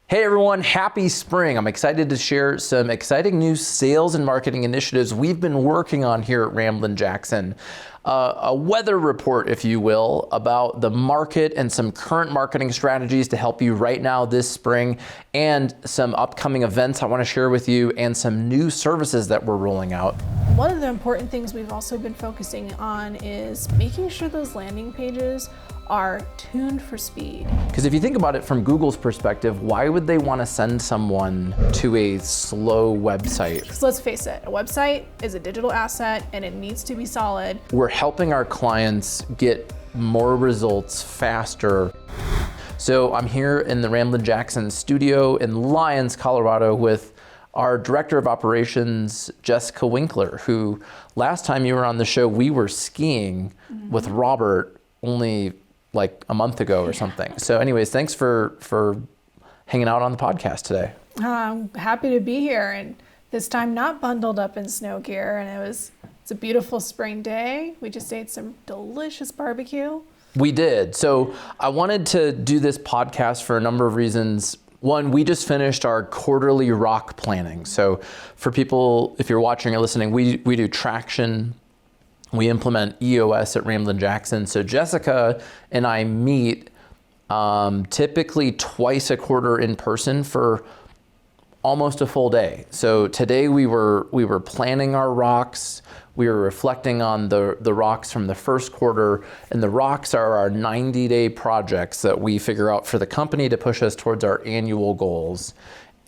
Hey everyone, happy spring. I'm excited to share some exciting new sales and marketing initiatives we've been working on here at Ramblin Jackson. A weather report, if you will, about the market and some current marketing strategies to help you right now this spring, and some upcoming events I want to share with you, and some new services that we're rolling out. One of the important things we've also been focusing on is making sure those landing pages are tuned for speed. Because if you think about it from Google's perspective, why would they want to send someone to a slow website? Because let's face it, a website is a digital asset and it needs to be solid. We're helping our clients get more results faster. So I'm here in the Ramblin Jackson studio in Lyons, Colorado with our Director of Operations, Jessica Winkler, who last time you were on the show, we were skiing with Robert only like a month ago or something. So anyways, thanks for hanging out on the podcast today. I'm happy to be here, and this time not bundled up in snow gear, and it's a beautiful spring day. We just ate some delicious barbecue. We did. So I wanted to do this podcast for a number of reasons. One, we just finished our quarterly rock planning. So for people, if you're watching or listening, we do traction. We implement EOS at Ramblin Jackson. So Jessica and I meet typically twice a quarter in person for almost a full day. So today we were planning our rocks. We were reflecting on the rocks from the first quarter, and the rocks are our 90-day projects that we figure out for the company to push us towards our annual goals.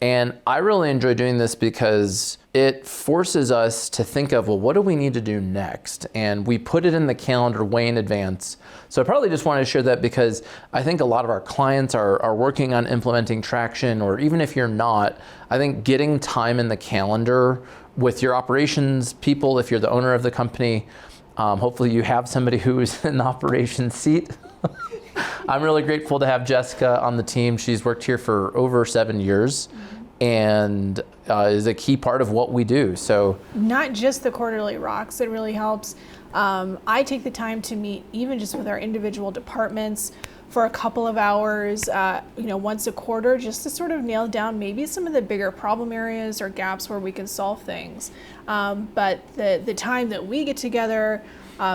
And I really enjoy doing this because it forces us to think of, well, what do we need to do next? And we put it in the calendar way in advance. So I probably just wanted to share that because I think a lot of our clients are working on implementing traction, or even if you're not, I think getting time in the calendar with your operations people, if you're the owner of the company, hopefully you have somebody who is in the operations seat. I'm really grateful to have Jessica on the team. She's worked here for over 7 years and is a key part of what we do. So not just the quarterly rocks, it really helps. I take the time to meet even just with our individual departments for a couple of hours, once a quarter, just to sort of nail down maybe some of the bigger problem areas or gaps where we can solve things. But the time that we get together,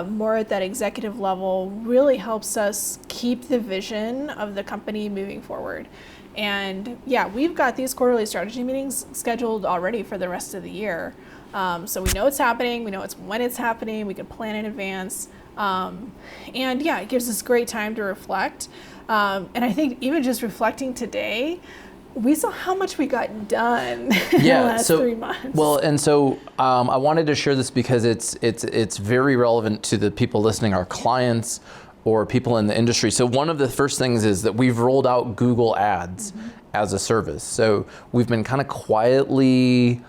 more at that executive level, really helps us keep the vision of the company moving forward. And yeah, we've got these quarterly strategy meetings scheduled already for the rest of the year. So we know it's happening, we know it's when it's happening, we can plan in advance. And yeah, it gives us great time to reflect. And I think even just reflecting today, we saw how much we got done in the last 3 months. Well, and so I wanted to share this because it's very relevant to the people listening, our clients or people in the industry. So one of the first things is that we've rolled out Google Ads as a service. So we've been kind of quietly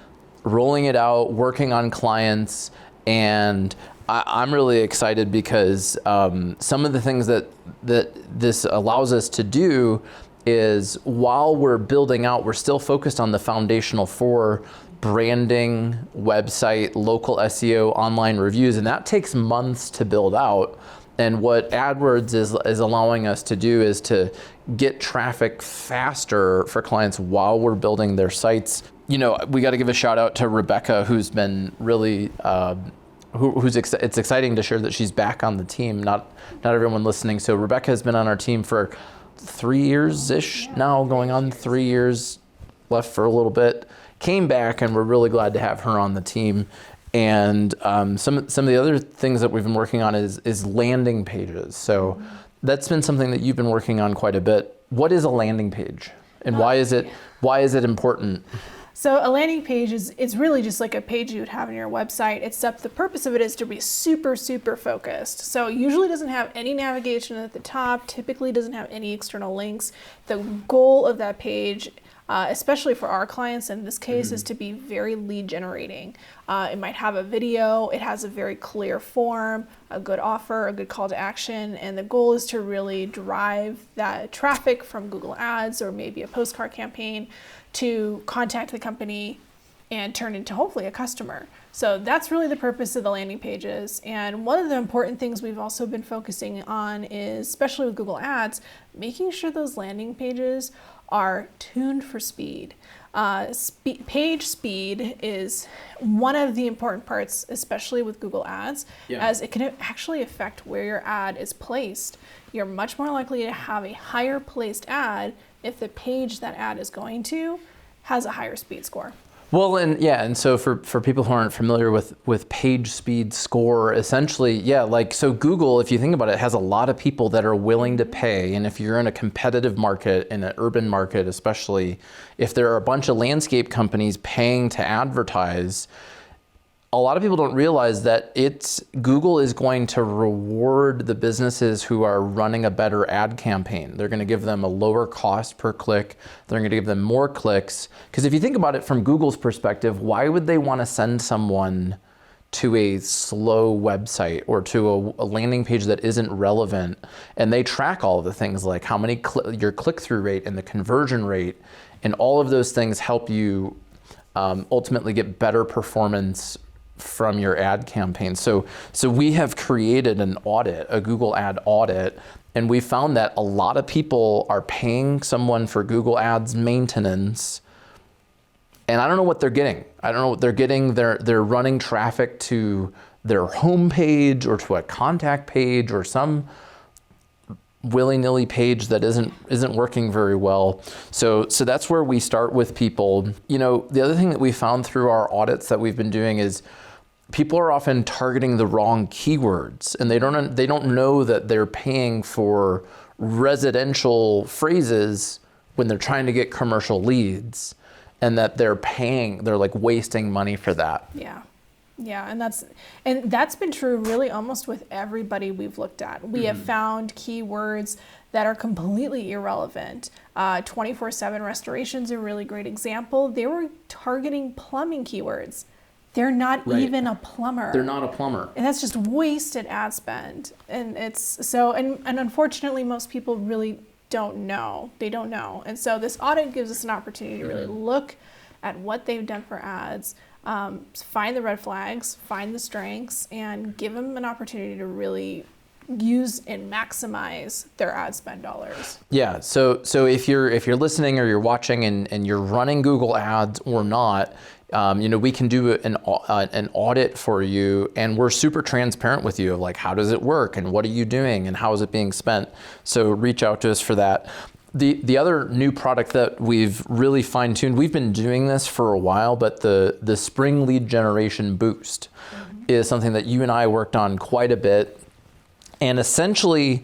rolling it out, working on clients, and I'm really excited because some of the things that this allows us to do is, while we're building out, we're still focused on the foundational for branding, website, local SEO, online reviews, and that takes months to build out. And what AdWords is allowing us to do is to get traffic faster for clients while we're building their sites. You know, we got to give a shout out to Rebecca, who's been really it's exciting to share that she's back on the team. Not everyone listening. So Rebecca has been on our team for 3 years-ish now, going on 3 years, left for a little bit, came back, and we're really glad to have her on the team. And some of the other things that we've been working on is landing pages. So that's been something that you've been working on quite a bit. What is a landing page, and why is it important? So a landing page it's really just like a page you would have on your website, except the purpose of it is to be super, super focused. So it usually doesn't have any navigation at the top, typically doesn't have any external links. The goal of that page, especially for our clients in this case, is to be very lead generating. It might have a video, it has a very clear form, a good offer, a good call to action, and the goal is to really drive that traffic from Google Ads or maybe a postcard campaign to contact the company and turn into hopefully a customer. So that's really the purpose of the landing pages. And one of the important things we've also been focusing on is, especially with Google Ads, making sure those landing pages are tuned for speed. Page speed is one of the important parts, especially with Google Ads, as it can actually affect where your ad is placed. You're much more likely to have a higher placed ad if the page that ad is going to has a higher speed score. Well, and so for people who aren't familiar with page speed score, essentially, so Google, if you think about it, has a lot of people that are willing to pay. And if you're in a competitive market, in an urban market especially, if there are a bunch of landscape companies paying to advertise, a lot of people don't realize that Google is going to reward the businesses who are running a better ad campaign. They're going to give them a lower cost per click. They're going to give them more clicks. Because if you think about it from Google's perspective, why would they want to send someone to a slow website or to a landing page that isn't relevant? And they track all of the things like how many your click-through rate and the conversion rate, and all of those things help you ultimately get better performance from your ad campaign. So we have created an audit, a Google ad audit, and we found that a lot of people are paying someone for Google Ads maintenance, and I don't know what they're getting. I don't know what they're getting. They're running traffic to their homepage or to a contact page or some willy-nilly page that isn't working very well. So that's where we start with people. The other thing that we found through our audits that we've been doing is people are often targeting the wrong keywords, and they don't know that they're paying for residential phrases when they're trying to get commercial leads, and that they're like wasting money for that. Yeah, and that's been true really almost with everybody we've looked at. We have found keywords that are completely irrelevant. 24/7 restoration is a really great example. They were targeting plumbing keywords. They're not even a plumber. They're not a plumber. And that's just wasted ad spend. And and unfortunately most people really don't know. They don't know. And so this audit gives us an opportunity to really look at what they've done for ads, find the red flags, find the strengths, and give them an opportunity to really use and maximize their ad spend dollars. Yeah. So if you're listening or you're watching and you're running Google Ads or not, we can do an audit for you, and we're super transparent with you of like, how does it work and what are you doing and how is it being spent? So reach out to us for that. The other new product that we've really fine-tuned, we've been doing this for a while, but the spring lead generation boost is something that you and I worked on quite a bit. And essentially,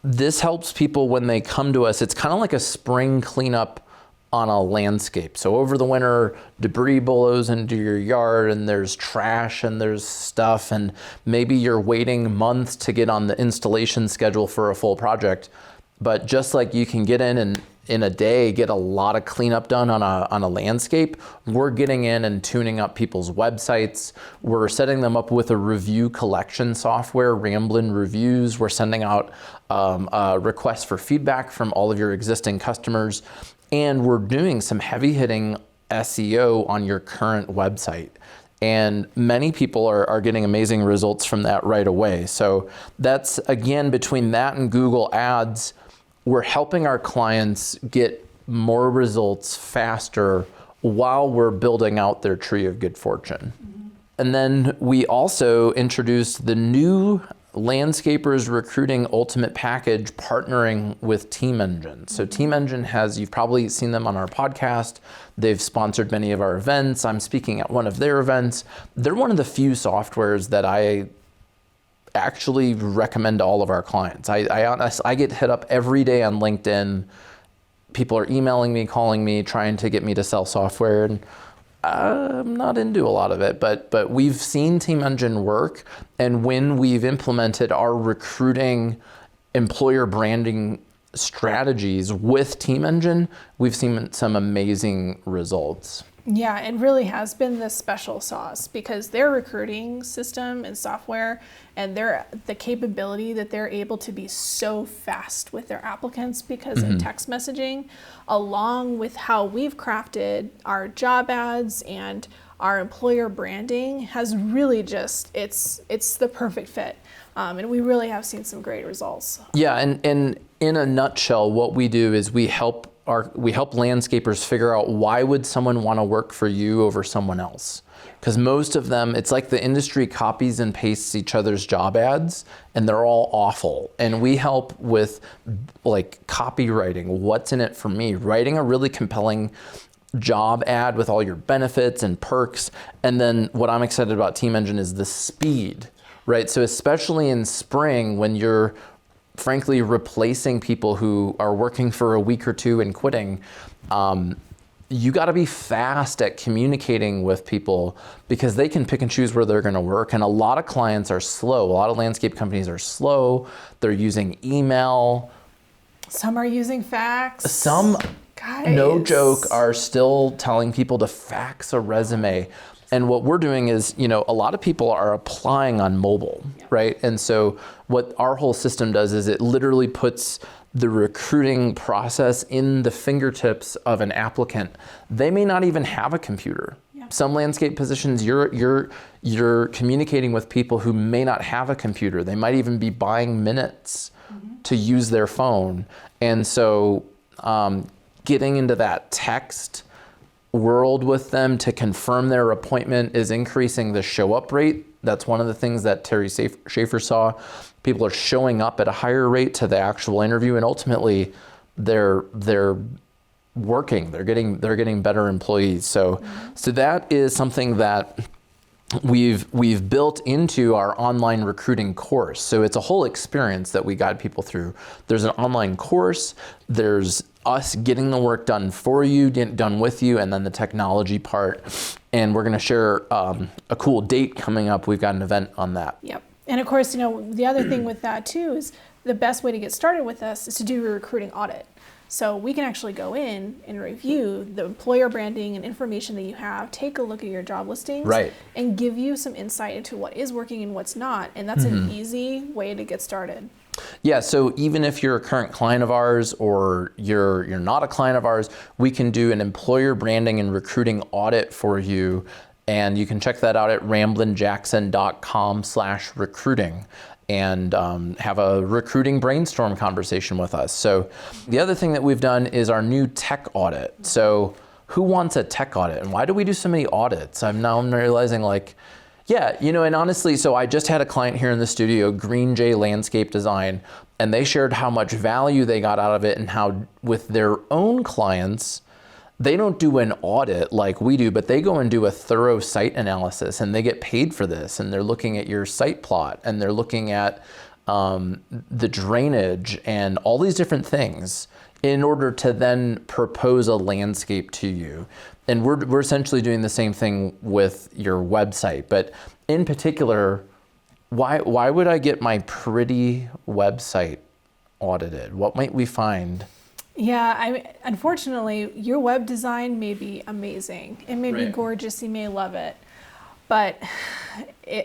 this helps people when they come to us. It's kind of like a spring cleanup on a landscape. So over the winter, debris blows into your yard and there's trash and there's stuff, and maybe you're waiting months to get on the installation schedule for a full project. But just like you can get in and in a day get a lot of cleanup done on a landscape, we're getting in and tuning up people's websites. We're setting them up with a review collection software, Ramblin Reviews. We're sending out requests for feedback from all of your existing customers. And we're doing some heavy hitting SEO on your current website. And many people are getting amazing results from that right away. So that's, again, between that and Google Ads, we're helping our clients get more results faster while we're building out their tree of good fortune. And then we also introduced the new Landscapers Recruiting Ultimate Package partnering with Team Engine. So Team Engine you've probably seen them on our podcast. They've sponsored many of our events. I'm speaking at one of their events. They're one of the few softwares that I actually recommend to all of our clients. I get hit up every day on LinkedIn. People are emailing me, calling me, trying to get me to sell software, and I'm not into a lot of it, but we've seen Team Engine work, and when we've implemented our recruiting employer branding strategies with Team Engine, we've seen some amazing results. Yeah, it really has been the special sauce, because their recruiting system and software and the capability that they're able to be so fast with their applicants because of text messaging, along with how we've crafted our job ads and our employer branding, has really just, it's the perfect fit. And we really have seen some great results. Yeah, and in a nutshell, what we do is we help we help landscapers figure out why would someone want to work for you over someone else. Because most of them, it's like the industry copies and pastes each other's job ads, and they're all awful. And we help with like copywriting. What's in it for me? Writing a really compelling job ad with all your benefits and perks. And then what I'm excited about Team Engine is the speed, right? So especially in spring when you're frankly replacing people who are working for a week or two and quitting, you got to be fast at communicating with people because they can pick and choose where they're going to work. And a lot of clients are slow. A lot of landscape companies are slow. They're using email. Some are using fax. Some, Guys. no joke, are still telling people to fax a resume. And what we're doing is, a lot of people are applying on mobile, right? And so what our whole system does is it literally puts the recruiting process in the fingertips of an applicant. They may not even have a computer. Yeah. Some landscape positions, you're communicating with people who may not have a computer. They might even be buying minutes to use their phone. And so getting into that text world with them to confirm their appointment is increasing the show up rate. That's one of the things that Terry Schaefer saw. People are showing up at a higher rate to the actual interview, and ultimately they're working. They're getting better employees. So that is something that we've built into our online recruiting course. So it's a whole experience that we guide people through. There's an online course, there's us getting the work done for you, done with you, and then the technology part. And we're gonna share a cool date coming up. We've got an event on that. Yep. And of course, the other thing with that too is the best way to get started with us is to do a recruiting audit. So we can actually go in and review the employer branding and information that you have, take a look at your job listings, right, and give you some insight into what is working and what's not. And that's an easy way to get started. Yeah, so even if you're a current client of ours or you're not a client of ours, we can do an employer branding and recruiting audit for you. And you can check that out at ramblinjackson.com/recruiting and have a recruiting brainstorm conversation with us. So the other thing that we've done is our new tech audit. So who wants a tech audit? And why do we do so many audits? I'm realizing and honestly, so I just had a client here in the studio, Green Jay Landscape Design, and they shared how much value they got out of it and how with their own clients, they don't do an audit like we do, but they go and do a thorough site analysis and they get paid for this. And they're looking at your site plot and they're looking at the drainage and all these different things in order to then propose a landscape to you. And we're essentially doing the same thing with your website. But in particular, why would I get my pretty website audited? What might we find? Yeah, unfortunately, your web design may be amazing. It may be gorgeous. You may love it. But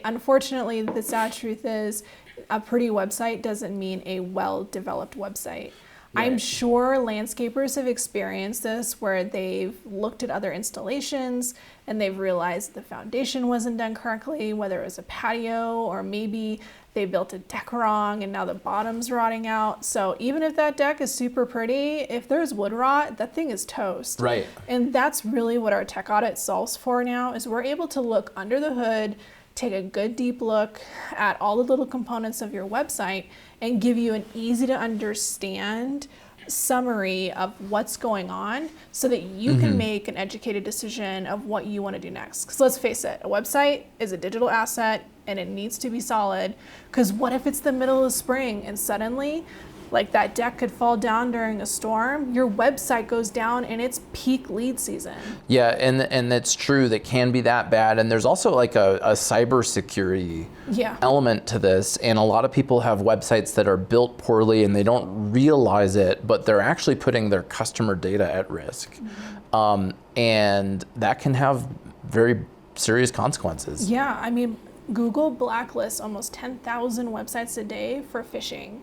unfortunately, the sad truth is a pretty website doesn't mean a well-developed website. Right. I'm sure landscapers have experienced this where they've looked at other installations and they've realized the foundation wasn't done correctly, whether it was a patio or maybe they built a deck wrong and now the bottom's rotting out. So even if that deck is super pretty, if there's wood rot, that thing is toast. Right. And that's really what our tech audit solves for now, is we're able to look under the hood, take a good deep look at all the little components of your website and give you an easy to understand summary of what's going on so that you can make an educated decision of what you want to do next. Because let's face it, a website is a digital asset and it needs to be solid. Because what if it's the middle of spring and suddenly like that deck could fall down during a storm, your website goes down in its peak lead season. Yeah, and that's true. That can be that bad. And there's also like a cybersecurity element to this. And a lot of people have websites that are built poorly and they don't realize it, but they're actually putting their customer data at risk. And that can have very serious consequences. Yeah, I mean, Google blacklists almost 10,000 websites a day for phishing.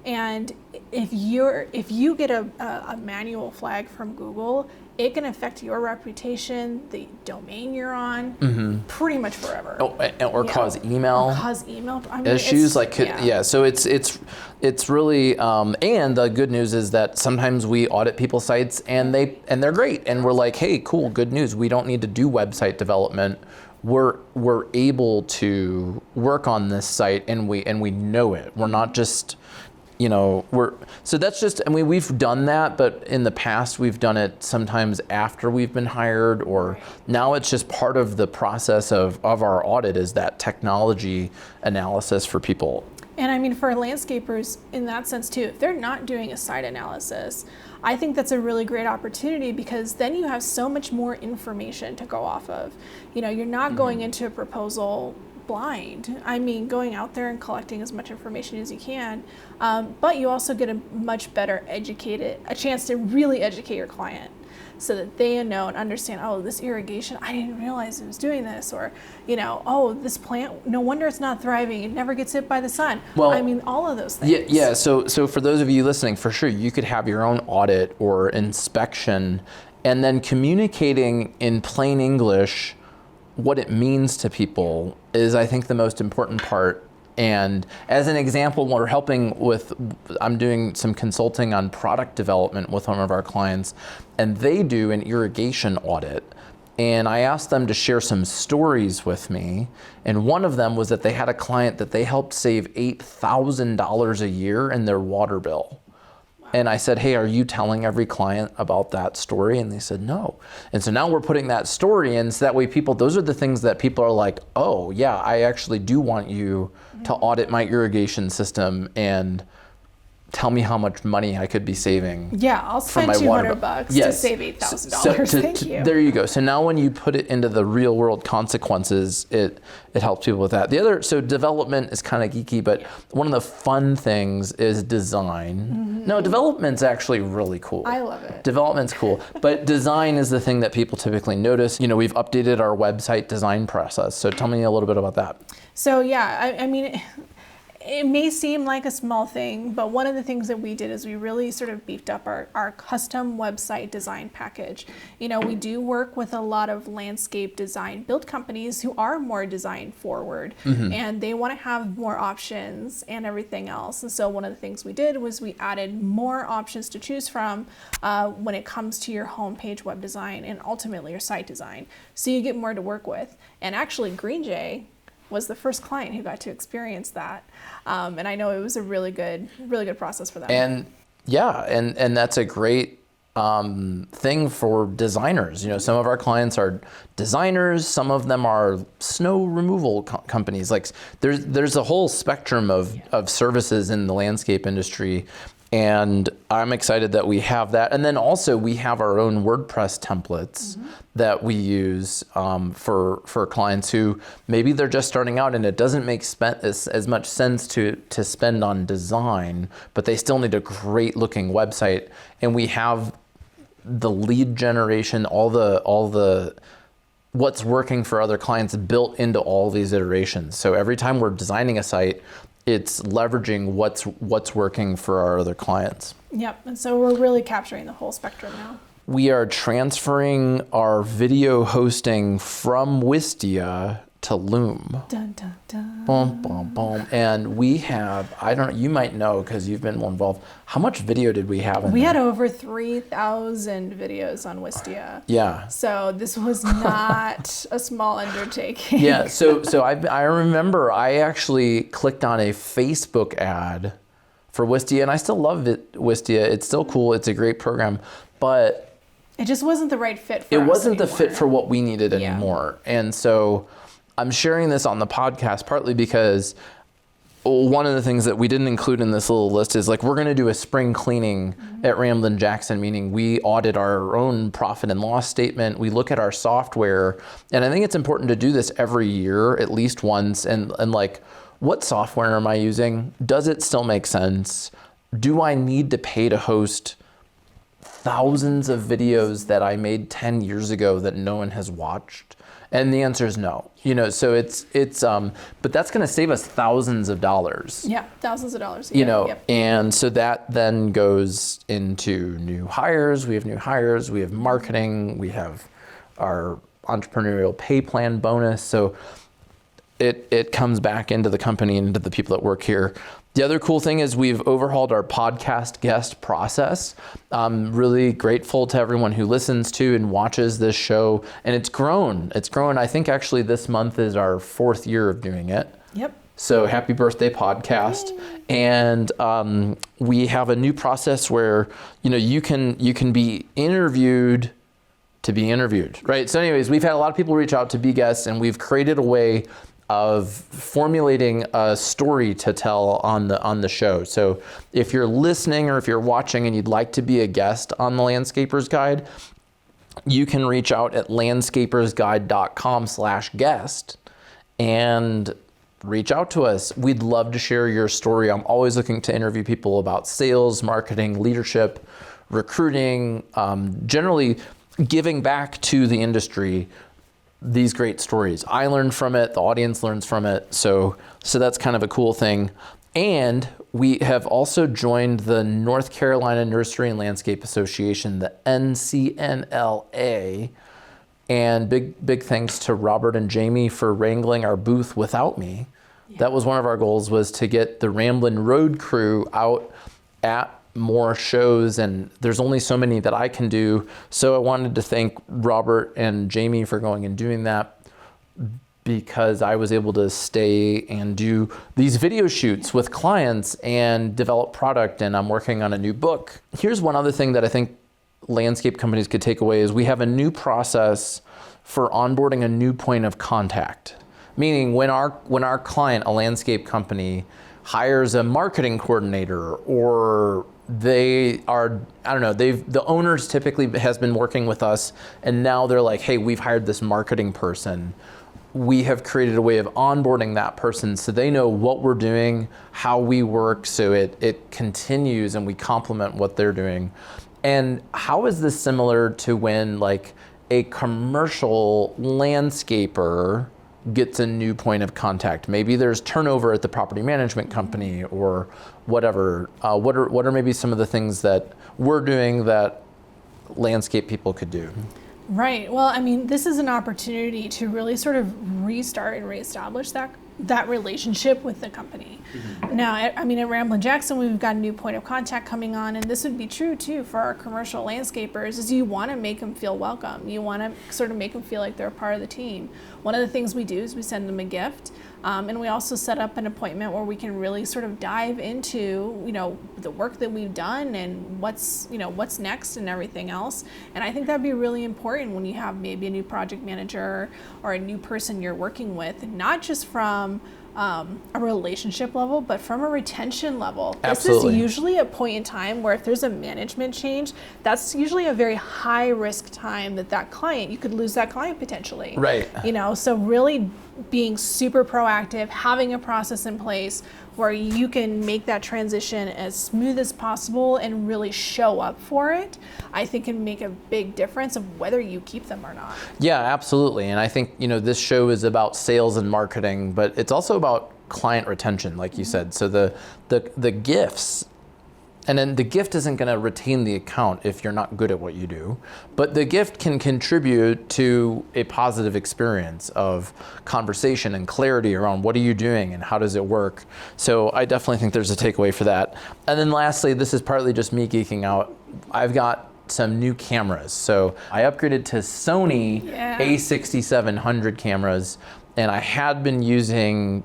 And if you get a manual flag from Google, it can affect your reputation, the domain you're on, pretty much forever. Or cause email. I mean, issues So it's really and the good news is that sometimes we audit people's sites and they're great, and we're like, hey, cool, good news. We don't need to do website development. We're able to work on this site and we know it. We're not just we've done that, but in the past we've done it sometimes after we've been hired, or now it's just part of the process of our audit is that technology analysis for people. And I mean, for landscapers in that sense too, if they're not doing a site analysis, I think that's a really great opportunity, because then you have so much more information to go off of. You're not going into a proposal blind. I mean, going out there and collecting as much information as you can, but you also get a much better a chance to really educate your client, so that they know and understand, oh, this irrigation, I didn't realize it was doing this, or, oh, this plant, no wonder it's not thriving, it never gets hit by the sun. Well, I mean, all of those things. Yeah. So for those of you listening, for sure, you could have your own audit or inspection, and then communicating in plain English what it means to people is, I think, the most important part. And as an example, I'm doing some consulting on product development with one of our clients, and they do an irrigation audit. And I asked them to share some stories with me. And one of them was that they had a client that they helped save $8,000 a year in their water bill. And I said, hey, are you telling every client about that story? And they said, no. And so now we're putting that story in, so that way those are the things that people are like, oh yeah, I actually do want you to audit my irrigation system and tell me how much money I could be saving. Yeah, I'll spend $200 to save $8,000. Thank you. There you go. So now when you put it into the real world consequences, it helps people with that. So development is kind of geeky, but one of the fun things is design. No, development's actually really cool. I love it. Development's cool, but design is the thing that people typically notice. We've updated our website design process. So tell me a little bit about that. So yeah, I mean, it may seem like a small thing, but one of the things that we did is we really sort of beefed up our custom website design package. We do work with a lot of landscape design build companies who are more design forward, and they want to have more options and everything else. And so one of the things we did was we added more options to choose from when it comes to your homepage web design and ultimately your site design. So you get more to work with. And actually, Green Jay was the first client who got to experience that, and I know it was a really good process for them. And and that's a great thing for designers. Some of our clients are designers, some of them are snow removal companies. Like there's a whole spectrum of services in the landscape industry. And I'm excited that we have that. And then also we have our own WordPress templates that we use for clients who maybe they're just starting out and it doesn't make as much sense to spend on design, but they still need a great looking website. And we have the lead generation, all the what's working for other clients built into all these iterations. So every time we're designing a site, it's leveraging what's working for our other clients. Yep, and so we're really capturing the whole spectrum now. We are transferring our video hosting from Wistia to Loom. Dun, dun, dun. Boom, boom, boom. And we have, you might know because you've been more involved, how much video did we have in We there? had over 3,000 videos on Wistia. Yeah. So this was not a small undertaking. Yeah, so I remember I actually clicked on a Facebook ad for Wistia, and I still love Wistia. It's still cool. It's a great program, but it just wasn't the right fit for us. It wasn't anymore. The fit for what we needed anymore. And so I'm sharing this on the podcast partly because one of the things that we didn't include in this little list is we're going to do a spring cleaning at Ramblin Jackson, meaning we audit our own profit and loss statement. We look at our software, and I think it's important to do this every year, at least once. And what software am I using? Does it still make sense? Do I need to pay to host thousands of videos that I made 10 years ago that no one has watched? And the answer is no. So it's but that's going to save us thousands of dollars. Yeah, thousands of dollars a year. Yep. And so that then goes into new hires. We have new hires. We have marketing. We have our entrepreneurial pay plan bonus. So it comes back into the company and into the people that work here. The other cool thing is we've overhauled our podcast guest process. I'm really grateful to everyone who listens to and watches this show. And it's grown. I think actually this month is our 4th year of doing it. Yep. So happy birthday, podcast. Yay. And we have a new process where, you can be interviewed to be interviewed, right? So anyways, we've had a lot of people reach out to be guests, and we've created a way of formulating a story to tell on the show. So if you're listening or if you're watching and you'd like to be a guest on the Landscaper's Guide, you can reach out at landscapersguide.com/guest and reach out to us. We'd love to share your story. I'm always looking to interview people about sales, marketing, leadership, recruiting, generally giving back to the industry these great stories. I learned from it, the audience learns from it, so that's kind of a cool thing. And we have also joined the North Carolina Nursery and Landscape Association, the NCNLA, and big thanks to Robert and Jamie for wrangling our booth without me. Yeah. That was one of our goals, was to get the Ramblin Road crew out at more shows, and there's only so many that I can do. So I wanted to thank Robert and Jamie for going and doing that, because I was able to stay and do these video shoots with clients and develop product, and I'm working on a new book. Here's one other thing that I think landscape companies could take away is we have a new process for onboarding a new point of contact. Meaning when our client, a landscape company, hires a marketing coordinator, or the owners typically has been working with us, and now they're like, hey, we've hired this marketing person. We have created a way of onboarding that person so they know what we're doing, how we work, so it continues and we complement what they're doing. And how is this similar to when like a commercial landscaper gets a new point of contact? Maybe there's turnover at the property management company or whatever. What are maybe some of the things that we're doing that landscape people could do? Right. Well, I mean, this is an opportunity to really sort of restart and reestablish that relationship with the company. Mm-hmm. Now, I mean, at Ramblin Jackson, we've got a new point of contact coming on, and this would be true too for our commercial landscapers, is you want to make them feel welcome. You want to sort of make them feel like they're a part of the team. One of the things we do is we send them a gift, and we also set up an appointment where we can really sort of dive into, the work that we've done and what's next and everything else. And I think that'd be really important when you have maybe a new project manager or a new person you're working with, not just from a relationship level, but from a retention level. Absolutely. This is usually a point in time where if there's a management change, that's usually a very high risk time that client, you could lose that client potentially. Right. So really being super proactive, having a process in place where you can make that transition as smooth as possible and really show up for it, I think can make a big difference of whether you keep them or not. Yeah, absolutely. And I think, this show is about sales and marketing, but it's also about client retention, like you said. So the gifts, and then the gift isn't going to retain the account if you're not good at what you do, but the gift can contribute to a positive experience of conversation and clarity around what are you doing and how does it work. So I definitely think there's a takeaway for that. And then lastly, this is partly just me geeking out. I've got some new cameras. So I upgraded to Sony A6700 cameras, and I had been using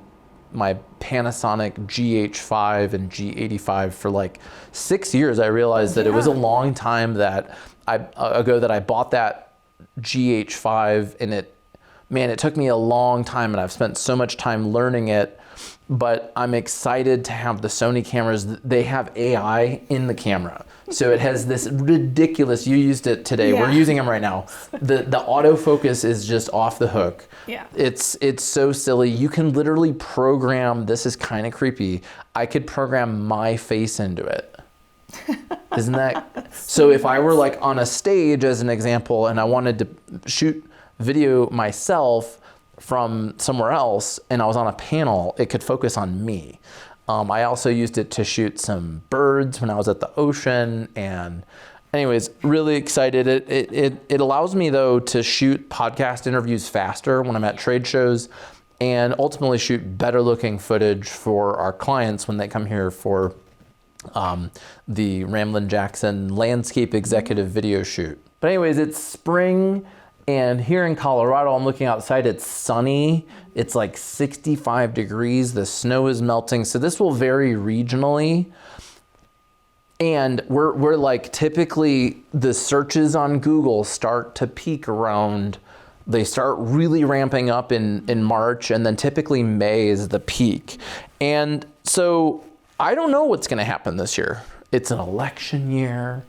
my Panasonic GH5 and G85 for like 6 years. I realized that it was a long time that ago that I bought that GH5, and it took me a long time, and I've spent so much time learning it. But I'm excited to have the Sony cameras. They have AI in the camera. So it has this ridiculous, you used it today, we're using them right now. The autofocus is just off the hook. Yeah. It's so silly. You can literally program, this is kind of creepy, I could program my face into it. Isn't that? So if I were like on a stage as an example and I wanted to shoot video myself from somewhere else and I was on a panel, it could focus on me. I also used it to shoot some birds when I was at the ocean, and anyways, really excited. It allows me though to shoot podcast interviews faster when I'm at trade shows, and ultimately shoot better looking footage for our clients when they come here for the Ramblin Jackson Landscape executive video shoot. But anyways, it's spring, and here in Colorado, I'm looking outside, it's sunny. It's like 65 degrees, the snow is melting. So this will vary regionally. And we're like, typically the searches on Google start to peak around, they start really ramping up in March, and then typically May is the peak. And so I don't know what's gonna happen this year. It's an election year,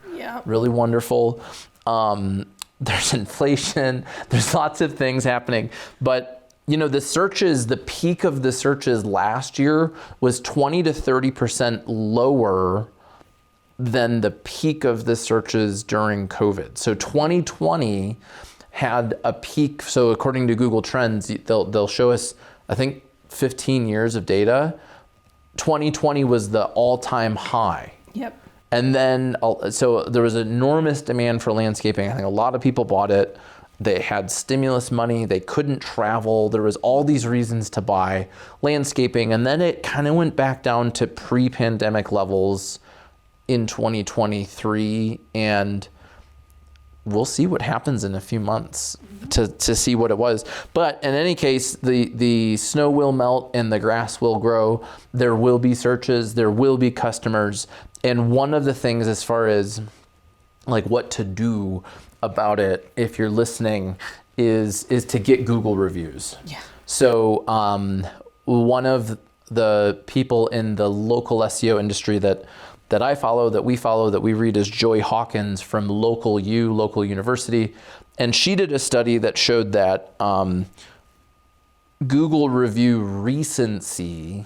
really wonderful. There's inflation, there's lots of things happening, but you know, the searches, the peak of the searches last year was 20 to 30% lower than the peak of the searches during COVID. So 2020 had a peak. So according to Google Trends, they'll show us, I think, 15 years of data. 2020 was the all-time high. Yep. And then, so there was enormous demand for landscaping. I think a lot of people bought it. They had stimulus money. They couldn't travel. There was all these reasons to buy landscaping. And then it kind of went back down to pre-pandemic levels in 2023. And we'll see what happens in a few months to see what it was. But in any case, the snow will melt and the grass will grow. There will be searches. There will be customers. And one of the things as far as like what to do about it, if you're listening, is to get Google reviews. Yeah. So one of the people in the local SEO industry that I follow, that we read, is Joy Hawkins from Local University. And she did a study that showed that Google review recency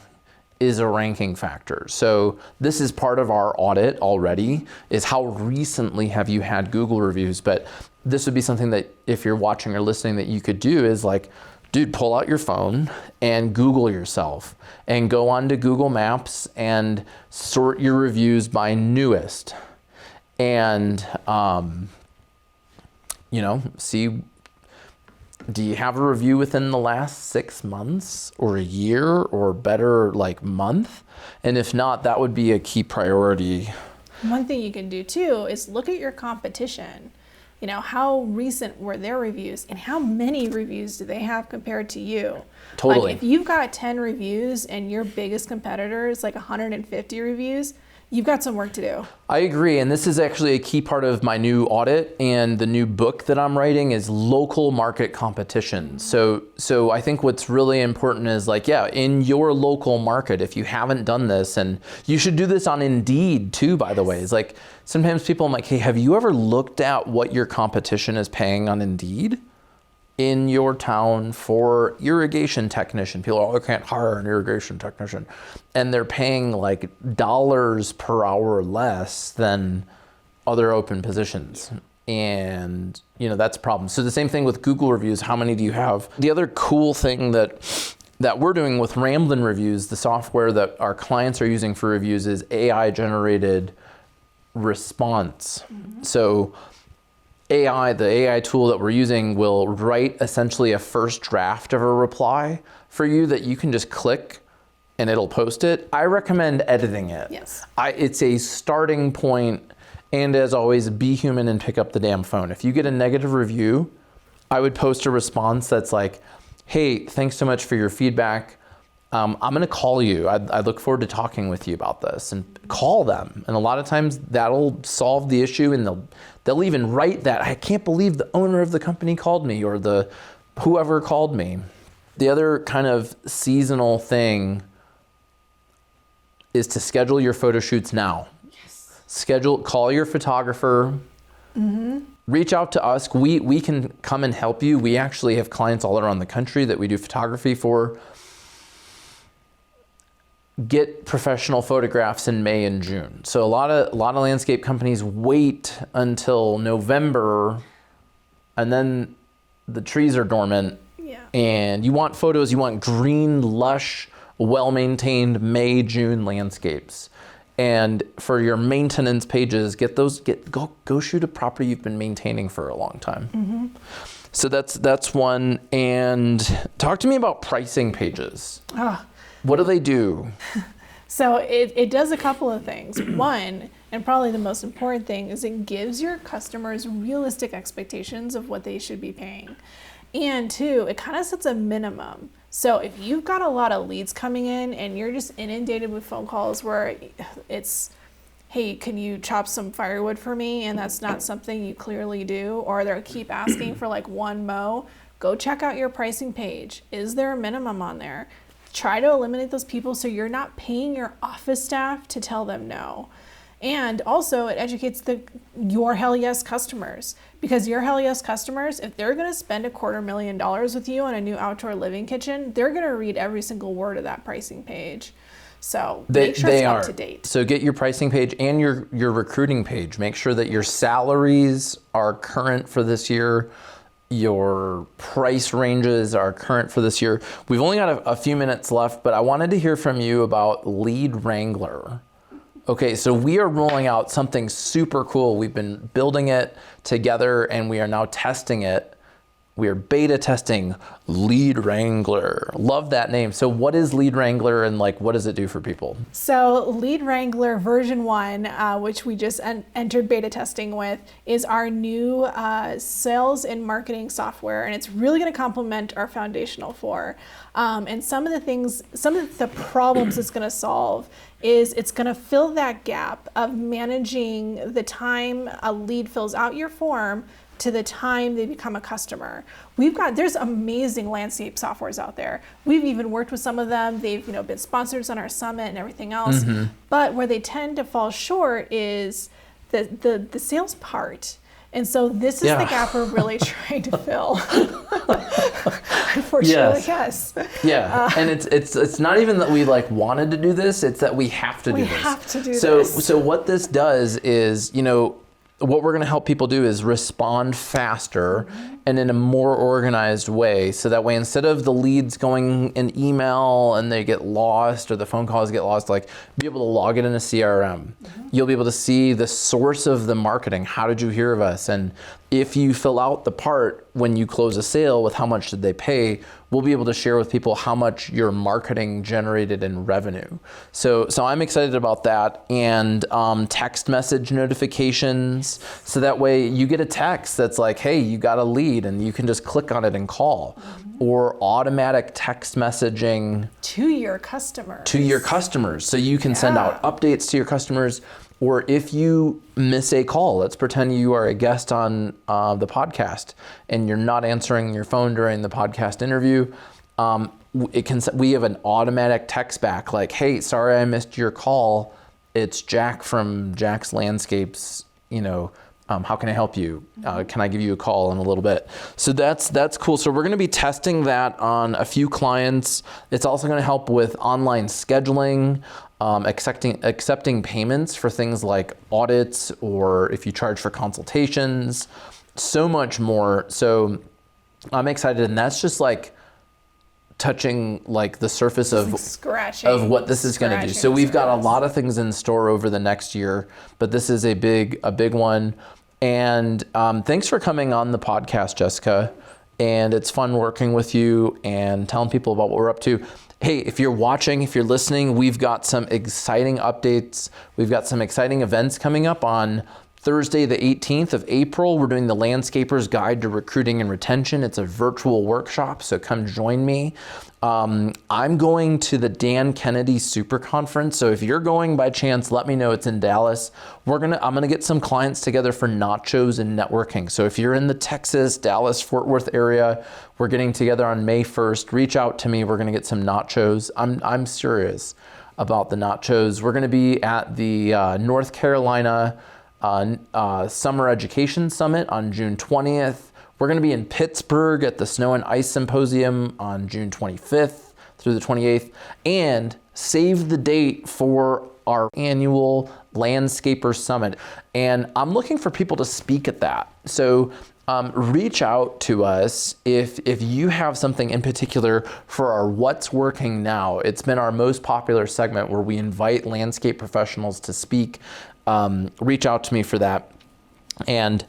is a ranking factor. So this is part of our audit already, is how recently have you had Google reviews. But this would be something that if you're watching or listening that you could do is like, dude, pull out your phone and Google yourself and go onto Google Maps and sort your reviews by newest. And, see, do you have a review within the last 6 months or a year or better, like month? And if not, that would be a key priority. One thing you can do too is look at your competition. You know, how recent were their reviews and how many reviews do they have compared to you? Totally. Like if you've got 10 reviews and your biggest competitor is like 150 reviews, you've got some work to do. I agree. And this is actually a key part of my new audit, and the new book that I'm writing is local market competition. So I think what's really important is like, in your local market, if you haven't done this, and you should do this on Indeed too, by the way. It's like sometimes people, I'm like, hey, have you ever looked at what your competition is paying on Indeed in your town for irrigation technician? People are, I can't hire an irrigation technician. And they're paying like dollars per hour less than other open positions. And, that's a problem. So the same thing with Google reviews. How many do you have? The other cool thing that we're doing with Ramblin Reviews, the software that our clients are using for reviews, is AI generated response. Mm-hmm. So the AI tool that we're using will write essentially a first draft of a reply for you that you can just click and it'll post it. I recommend editing it. Yes. It's a starting point, and as always, be human and pick up the damn phone. If you get a negative review, I would post a response that's like, hey, thanks so much for your feedback. I'm gonna call you. I look forward to talking with you about this, and call them. And a lot of times that'll solve the issue, and they'll even write that, I can't believe the owner of the company called me, or the whoever called me. The other kind of seasonal thing is to schedule your photo shoots now. Yes. Call your photographer. Mm-hmm. Reach out to us. We can come and help you. We actually have clients all around the country that we do photography for. get professional photographs in May and June. So a lot of landscape companies wait until November, and then the trees are dormant. Yeah. And you want photos, you want green, lush, well-maintained May, June landscapes. And for your maintenance pages, go shoot a property you've been maintaining for a long time. Mm-hmm. So that's one. And talk to me about pricing pages. What do they do? So it does a couple of things. One, and probably the most important thing, is it gives your customers realistic expectations of what they should be paying. And two, it kind of sets a minimum. So if you've got a lot of leads coming in and you're just inundated with phone calls where it's, hey, can you chop some firewood for me? And that's not something you clearly do, or they keep asking for like one mow, go check out your pricing page. Is there a minimum on there? Try to eliminate those people so you're not paying your office staff to tell them no. And also it educates your hell yes customers, because your hell yes customers, if they're going to spend $250,000 with you on a new outdoor living kitchen, they're going to read every single word of that pricing page. So make sure it's up to date. So get your pricing page and your recruiting page. Make sure that your salaries are current for this year. Your price ranges are current for this year. We've only got a few minutes left, but I wanted to hear from you about Lead Wrangler. Okay, so we are rolling out something super cool. We've been building it together and we are now testing it. We are beta testing Lead Wrangler. Love that name. So what is Lead Wrangler and what does it do for people? So Lead Wrangler version 1, which we just entered beta testing with, is our new sales and marketing software. And it's really gonna complement our foundational 4. And some of the problems it's gonna solve is it's gonna fill that gap of managing the time a lead fills out your form to the time they become a customer. There's amazing landscape softwares out there. We've even worked with some of them. They've been sponsors on our summit and everything else. Mm-hmm. But where they tend to fall short is the sales part. And so this is the gap we're really trying to fill. Unfortunately, yes. Yeah, and it's not even that we wanted to do this, it's that we have to do this. We have to do this. So what this does is, what we're going to help people do is respond faster and in a more organized way. So that way, instead of the leads going in email and they get lost or the phone calls get lost, be able to log it in a CRM. You'll be able to see the source of the marketing. How did you hear of us? And if you fill out the part when you close a sale with how much did they pay, we'll be able to share with people how much your marketing generated in revenue. So I'm excited about that. And text message notifications. So that way you get a text that's like, hey, you got a lead, and you can just click on it and call. Or automatic text messaging to your customers. So you can send out updates to your customers. Or if you miss a call, let's pretend you are a guest on the podcast and you're not answering your phone during the podcast interview. We have an automatic text back like, hey, sorry I missed your call. It's Jack from Jack's Landscapes. How can I help you? Can I give you a call in a little bit? So that's cool. So we're going to be testing that on a few clients. It's also going to help with online scheduling, accepting payments for things like audits, or if you charge for consultations, so much more. So I'm excited, and that's just touching the surface of what this is going to do. So we've got a lot of things in store over the next year, but this is a big one. And thanks for coming on the podcast, Jessica. And it's fun working with you and telling people about what we're up to. Hey, if you're watching, if you're listening, we've got some exciting updates. We've got some exciting events coming up on Thursday, the 18th of April. We're doing the Landscaper's Guide to Recruiting and Retention. It's a virtual workshop, so come join me. I'm going to the Dan Kennedy Super Conference, so if you're going by chance, let me know. It's in Dallas. I'm gonna get some clients together for nachos and networking. So if you're in the Texas, Dallas, Fort Worth area, we're getting together on May 1st. Reach out to me. We're gonna get some nachos. I'm serious about the nachos. We're gonna be at the North Carolina Summer Education Summit on June 20th. We're going to be in Pittsburgh at the Snow and Ice Symposium on June 25th. through the 28th. And save the date for our annual Landscaper Summit. And I'm looking for people to speak at that. So reach out to us if you have something in particular for our What's Working Now. It's been our most popular segment where we invite landscape professionals to speak. Reach out to me for that. And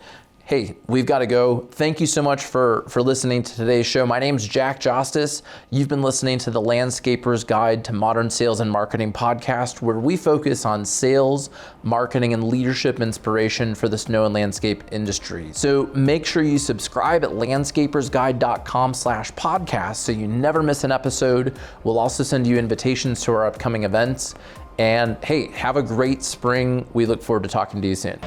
hey, we've got to go. Thank you so much for listening to today's show. My name's Jack Jostes. You've been listening to the Landscaper's Guide to Modern Sales and Marketing podcast, where we focus on sales, marketing, and leadership inspiration for the snow and landscape industry. So make sure you subscribe at landscapersguide.com/podcast so you never miss an episode. We'll also send you invitations to our upcoming events. And hey, have a great spring. We look forward to talking to you soon.